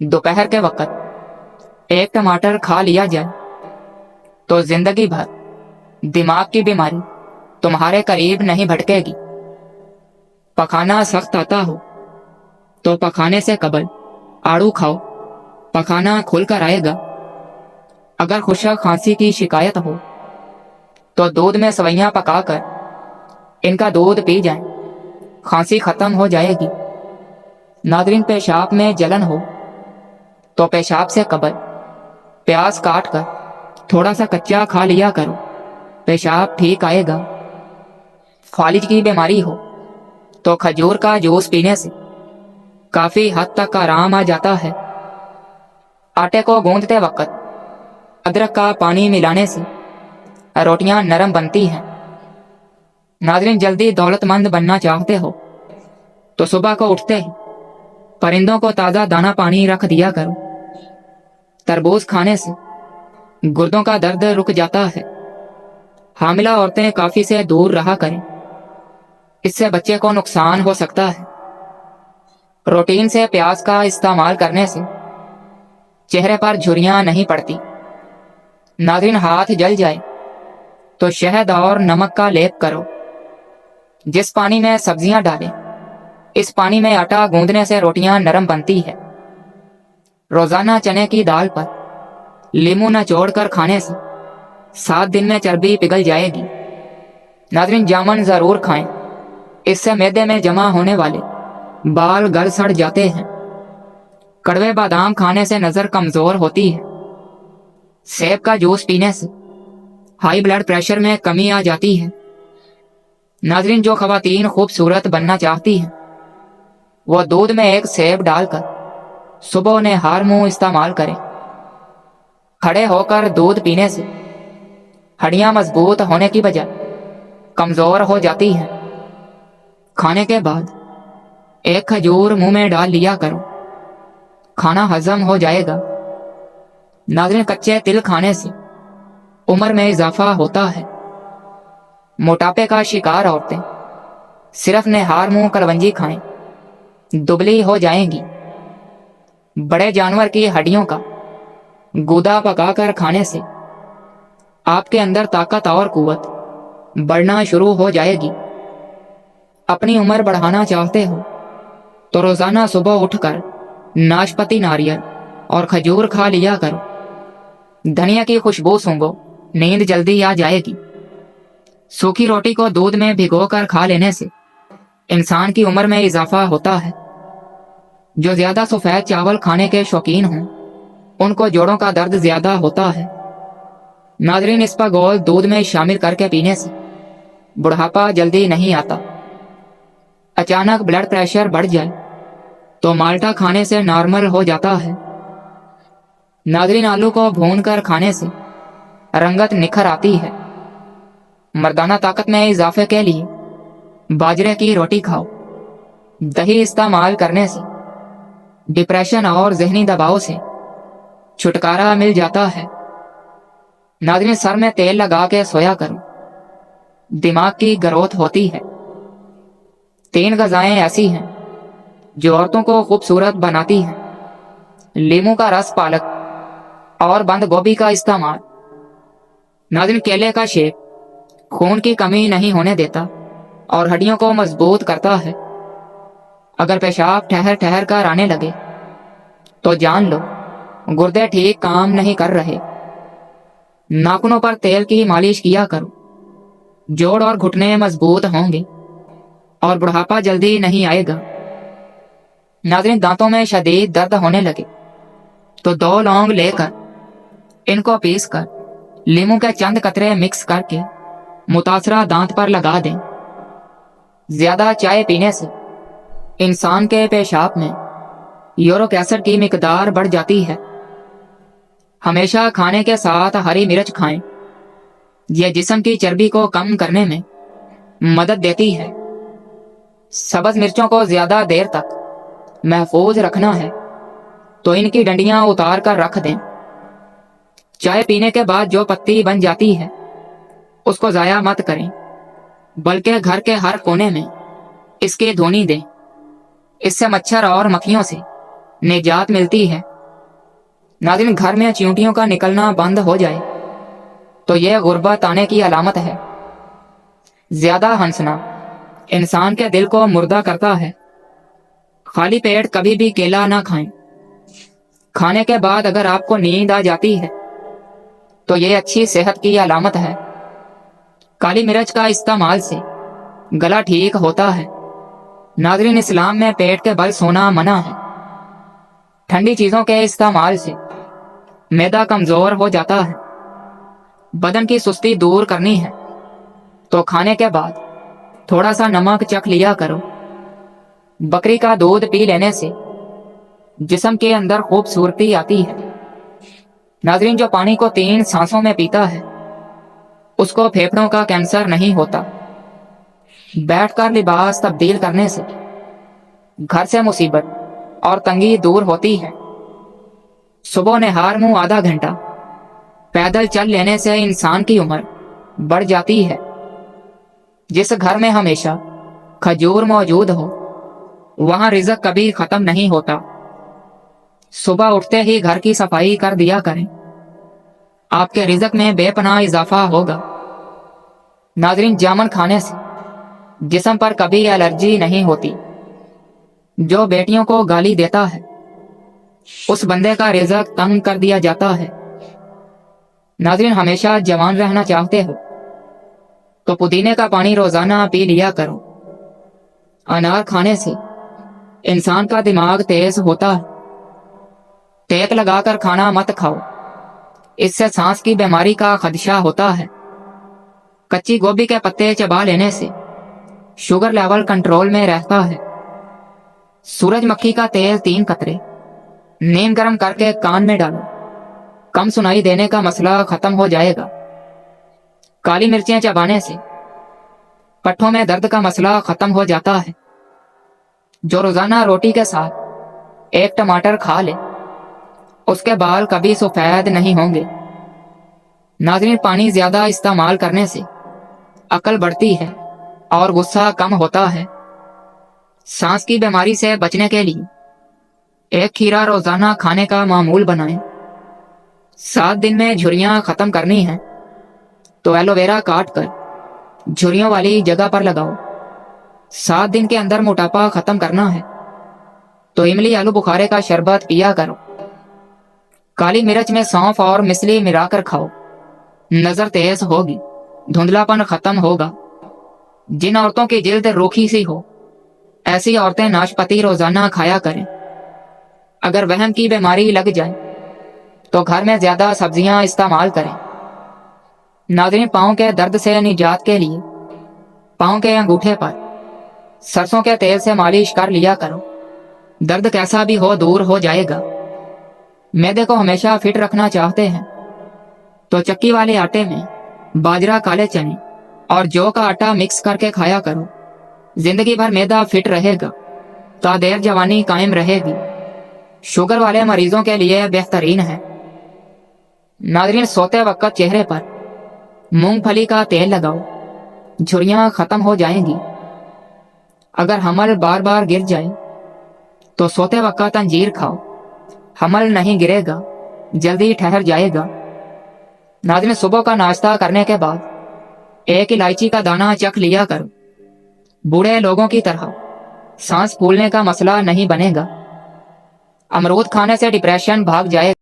दोपहर के वक्त एक टमाटर खा लिया जाए तो जिंदगी भर दिमाग की बीमारी तुम्हारे करीब नहीं भटकेगी। पखाना सख्त आता हो तो पखाने से कबल आड़ू खाओ, पखाना खुलकर आएगा। अगर खुशक खांसी की शिकायत हो तो दूध में सवैयां पकाकर इनका दूध पी जाएं, खांसी खत्म हो जाएगी। नादरीन, पेशाब में जलन हो तो पेशाब से कबल प्याज काट कर थोड़ा सा कच्चा खा लिया करो, पेशाब ठीक आएगा। फालिज की बीमारी हो तो खजूर का जूस पीने से काफी हद तक आराम आ जाता है। आटे को गूंदते वक्त अदरक का पानी मिलाने से रोटियां नरम बनती हैं। नाज़रीन, जल्दी दौलतमंद बनना चाहते हो तो सुबह को उठते ही परिंदों को ताजा दाना पानी रख दिया करो। तरबूज खाने से गुर्दों का दर्द रुक जाता है। हामिला औरतें काफी से दूर रहा करें, इससे बच्चे को नुकसान हो सकता है। प्रोटीन से प्याज का इस्तेमाल करने से चेहरे पर झुर्रियां नहीं पड़ती। नाज़रीन, हाथ जल जाए तो शहद और नमक का लेप करो। जिस पानी में सब्जियां डालें, इस पानी में आटा गूंदने से रोटियां नरम बनती है। रोजाना चने की दाल पर लीमू निचोड़ कर खाने से 7 दिन में चर्बी पिघल जाएगी। नाज़रीन, जामुन जरूर खाएं, इससे मैदे में जमा होने वाले बाल गल सड़ जाते हैं। कड़वे बादाम खाने से नजर कमजोर होती है। सेब का जूस पीने से हाई ब्लड प्रेशर में कमी आ जाती है। नाज़रीन, जो खवातीन खूबसूरत बनना चाहती हैं वो दूध में एक सेब डालकर सुबह नेहार मुंह इस्तेमाल करें। खड़े होकर दूध पीने से हड्डियां मजबूत होने की बजाय कमजोर हो जाती हैं। खाने के बाद एक खजूर मुंह में डाल लिया करो, खाना हजम हो जाएगा। नाज़रीन, कच्चे तिल खाने से उम्र में इजाफा होता है। मोटापे का शिकार औरतें सिर्फ नेहार मुंह करवंजी खाएं, दुबली हो जाएंगी। बड़े जानवर की हड्डियों का गूदा पकाकर खाने से आपके अंदर ताकत और कुव्वत बढ़ना शुरू हो जाएगी। अपनी उम्र बढ़ाना चाहते हो तो रोजाना सुबह उठकर नाशपाती, नारियल और खजूर खा लिया करो। धनिया की खुशबू सूंघो, नींद जल्दी आ जाएगी। सूखी रोटी को दूध में भिगोकर खा लेने से इंसान की उम्र में इजाफा होता है। जो ज्यादा सफेद चावल खाने के शौकीन हों उनको जोड़ों का दर्द ज्यादा होता है। नाज़रीन, इसबगोल दूध में शामिल करके पीने से बुढ़ापा जल्दी नहीं आता। अचानक ब्लड प्रेशर बढ़ जाए तो माल्टा खाने से नॉर्मल हो जाता है। नाज़रीन, आलू को भूनकर खाने से रंगत निखर आती है। मर्दाना ताकत में इजाफे के लिए बाजरे की रोटी खाओ। दही इस्तेमाल करने से डिप्रेशन और जहनी दबाव से छुटकारा मिल जाता है। नाज़रीन, सर में तेल लगा के सोया करो, दिमाग की ग्रोथ होती है। 3 ग़िज़ाएं ऐसी हैं जो औरतों को खूबसूरत बनाती हैं। लीमू का रस, पालक और बंद गोभी का इस्तेमाल। नाज़रीन, केले का शेक खून की कमी नहीं होने देता और हड्डियों को मजबूत करता है। अगर पेशाब ठहर ठहर कर आने लगे तो जान लो गुर्दे ठीक काम नहीं कर रहे। नाखूनों पर तेल की मालिश किया करो, जोड़ और घुटने मजबूत होंगे और बुढ़ापा जल्दी नहीं आएगा। नाज़रीन, दांतों में शदीद दर्द होने लगे तो 2 लौंग लेकर इनको पीस कर लीमू के चंद कतरे मिक्स करके मुतासरा दांत पर लगा दें। ज्यादा चाय पीने से इंसान के पेशाब में यूरिक एसिड की मिकदार बढ़ जाती है। हमेशा खाने के साथ हरी मिर्च खाएं, यह जिस्म की चर्बी को कम करने में मदद देती है। सब्ज मिर्चों को ज्यादा देर तक महफूज रखना है तो इनकी डंडियां उतार कर रख दें। चाय पीने के बाद जो पत्ती बन जाती है उसको जाया मत करें, बल्कि घर के हर कोने में इसकी धुनी दें। इससे मच्छर और मक्खियों से निजात मिलती है। नाज़रीन, घर में चींटियों का निकलना बंद हो जाए तो यह गुर्बत आने की अलामत है। ज्यादा हंसना इंसान के दिल को मुर्दा करता है। खाली पेट कभी भी केला ना खाएं। खाने के बाद अगर आपको नींद आ जाती है तो यह अच्छी सेहत की अलामत है। काली मिर्च का इस्तेमाल से गला ठीक होता है। नाज़रीन, इस्लाम में पेट के बल सोना मना है। ठंडी चीजों के इस्तेमाल से मैदा कमजोर हो जाता है। बदन की सुस्ती दूर करनी है तो खाने के बाद थोड़ा सा नमक चख लिया करो। बकरी का दूध पी लेने से जिस्म के अंदर खूबसूरती आती है। नाज़रीन, जो पानी को 3 सांसों में पीता है उसको फेफड़ों का कैंसर नहीं होता। बैठकर लिबास तब्दील करने से घर से मुसीबत और तंगी दूर होती है। सुबह नहार मुंह आधा घंटा पैदल चल लेने से इंसान की उम्र बढ़ जाती है। जिस घर में हमेशा खजूर मौजूद हो वहां रिज़्क कभी खत्म नहीं होता। सुबह उठते ही घर की सफाई कर दिया करें, आपके रिज़्क में बेपनाह इजाफा होगा। नाज़रीन, जामुन खाने से जिस्म पर कभी एलर्जी नहीं होती। जो बेटियों को गाली देता है उस बंदे का रिज़्क तंग कर दिया जाता है। नाज़रीन, हमेशा जवान रहना चाहते हो तो पुदीने का पानी रोजाना पी लिया करो। अनार खाने से इंसान का दिमाग तेज होता है। टेक लगाकर खाना मत खाओ, इससे सांस की बीमारी का खदशा होता है। कच्ची गोभी के पत्ते चबा लेने से शुगर लेवल कंट्रोल में रहता है। सूरजमुखी का तेल 3 कतरे नीम गर्म करके कान में डालो, कम सुनाई देने का मसला खत्म हो जाएगा। काली मिर्चें चबाने से पट्ठों में दर्द का मसला खत्म हो जाता है। जो रोजाना रोटी के साथ 1 टमाटर खा ले उसके बाल कभी सफेद नहीं होंगे। नाज़रीन, पानी ज्यादा इस्तेमाल करने से अकल बढ़ती है और गुस्सा कम होता है। सांस की बीमारी से बचने के लिए 1 खीरा रोजाना खाने का मामूल बनाएं। 7 दिन में झुर्रियां खत्म करनी है तो एलोवेरा काट कर झुर्रियों वाली जगह पर लगाओ। 7 दिन के अंदर मोटापा खत्म करना है तो इमली आलू बुखारे का शरबत पिया करो। काली मिर्च में सौंफ और मिसली मिलाकर खाओ, नजर तेज होगी, धुंधलापन खत्म होगा। जिन औरतों की जिल्द रूखी सी हो ऐसी औरतें नाशपाती रोजाना खाया करें। अगर वहम की बीमारी लग जाए तो घर में ज्यादा सब्जियां इस्तेमाल करें। नाज़रीन, पाँव के दर्द से निजात के लिए पाँव के अंगूठे पर सरसों के तेल से मालिश कर लिया करो। दर्द कैसा भी हो दूर हो जाएगा। मैदे को हमेशा फिट रखना चाहते हैं तो चक्की वाले आटे में बाजरा, काले चने और जौ का आटा मिक्स करके खाया करो। जिंदगी भर मैदा फिट रहेगा, तादेर जवानी कायम रहेगी। शुगर वाले मरीजों के लिए बेहतरीन है। नाज़रीन, सोते वक्त चेहरे पर मूंगफली का तेल लगाओ, झुर्रियां खत्म हो जाएंगी। अगर हमल बार बार गिर जाए तो सोते वक्त अंजीर खाओ, हमल नहीं गिरेगा, जल्दी ठहर जाएगा। नाज़रीन, सुबह का नाश्ता करने के बाद 1 इलायची का दाना चख लिया करो। बूढ़े लोगों की तरह सांस फूलने का मसला नहीं बनेगा। अमरूद खाने से डिप्रेशन भाग जाएगा।